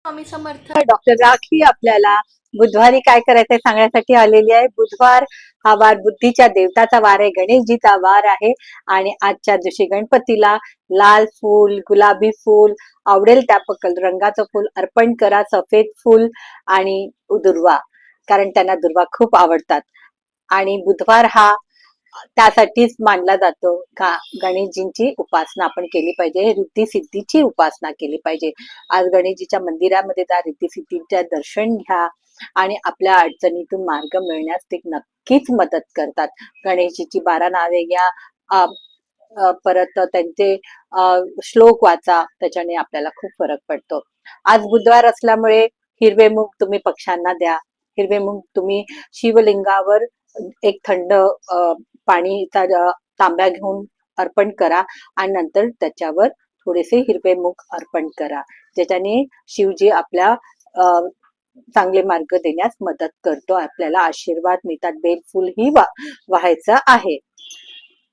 Swami Samarth. Doctor rakhi आपल्याला बुधवारी काय करायचंय सांगण्यासाठी आलेली आहे. बुधवार हा वार बुद्धीच्या देवताचा वार आहे, गणेशजीचा वार आहे. आणि आजच्या दिवशी गणपतीला लाल फूल, गुलाबी फूल, आवडेल त्या रंगाचं फूल अर्पण करा. सफेद फूल आणि दुर्वा, कारण त्यांना दुर्वा खूप आवडतात. आणि बुधवार हा त्यासाठीच मानला जातो का गणेशजींची उपासना आपण केली पाहिजे, रिद्धी सिद्धीची उपासना केली पाहिजे. आज गणेशजीच्या मंदिरामध्ये जा, रिद्धी सिद्धीच्या दर्शन घ्या आणि आपल्या अडचणीतून मार्ग मिळण्यास ते नक्कीच मदत करतात. गणेशजीची 12 नावे घ्या, परत त्यांचे श्लोक वाचा, त्याच्याने आपल्याला खूप फरक पडतो. आज बुधवार असल्यामुळे हिरवे मूग तुम्ही पक्ष्यांना द्या. हिरवे मूग तुम्ही शिवलिंगावर एक थंड पाणीचा तांब्या घेऊन अर्पण करा आणि नंतर त्याच्यावर थोडेसे हिरवे मूग अर्पण करा, ज्याच्याने शिवजी आपल्या चांगले मार्ग देण्यास मदत करतो. आपल्याला आशीर्वाद मिळतात. बेलफूल ही व्हायचं आहे.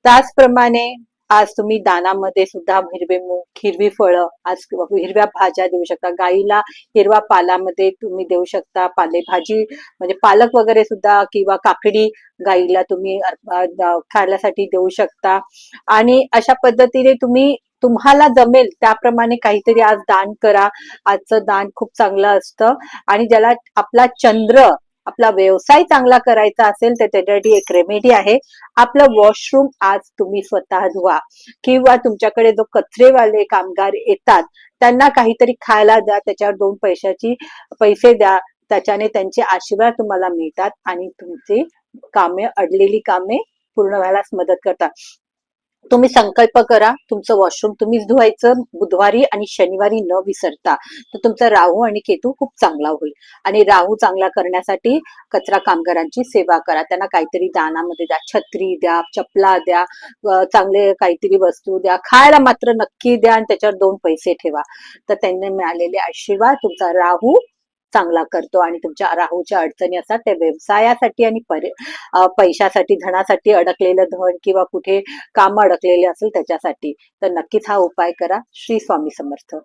त्याचप्रमाणे आज तुम्ही दानामध्ये सुद्धा हिरवे मूग, हिरवी फळं, आज हिरव्या भाज्या देऊ शकता. गाईला हिरवा पालामध्ये तुम्ही देऊ शकता. पालेभाजी म्हणजे पालक वगैरे सुद्धा किंवा काकडी गाईला तुम्ही खाण्यासाठी देऊ शकता. आणि अशा पद्धतीने तुम्ही तुम्हाला जमेल त्याप्रमाणे काहीतरी आज दान करा. आजचं दान खूप चांगलं असतं. आणि ज्याला आपला चंद्र, आपला व्यवसाय चांगला करायचा असेल तर त्याच्यासाठी एक रेमेडी आहे. आपलं वॉशरूम आज तुम्ही स्वतः धुवा, किंवा तुमच्याकडे जो कचरेवाले कामगार येतात त्यांना काहीतरी खायला द्या, त्याच्यावर 2 पैसे द्या. त्याच्याने त्यांचे आशीर्वाद तुम्हाला मिळतात आणि तुमची अडलेली कामे पूर्ण व्हायला मदत करतात. तुम्ही संकल्प करा, तुमचं वॉशरूम तुम्हीच धुवायचं बुधवारी आणि शनिवारी न विसरता. तर तुमचा राहू आणि केतू खूप चांगला होईल. आणि राहू चांगला करण्यासाठी कचरा कामगारांची सेवा करा. त्यांना काहीतरी दानामध्ये द्या, छत्री द्या, चपला द्या, चांगले काहीतरी वस्तू द्या. खायला मात्र नक्की द्या आणि त्याच्यावर 2 पैसे ठेवा. तर त्यांनी मिळालेले आशीर्वाद तुमचा राहू चांगला करतो. आणि तुमच्या राहूच्या अडचणी असतात त्या व्यवसायासाठी आणि पैशासाठी, धनासाठी अडकलेलं धन किंवा कुठे काम अडकलेले असेल त्याच्यासाठी. तर नक्कीच हा उपाय करा. श्री स्वामी समर्थ.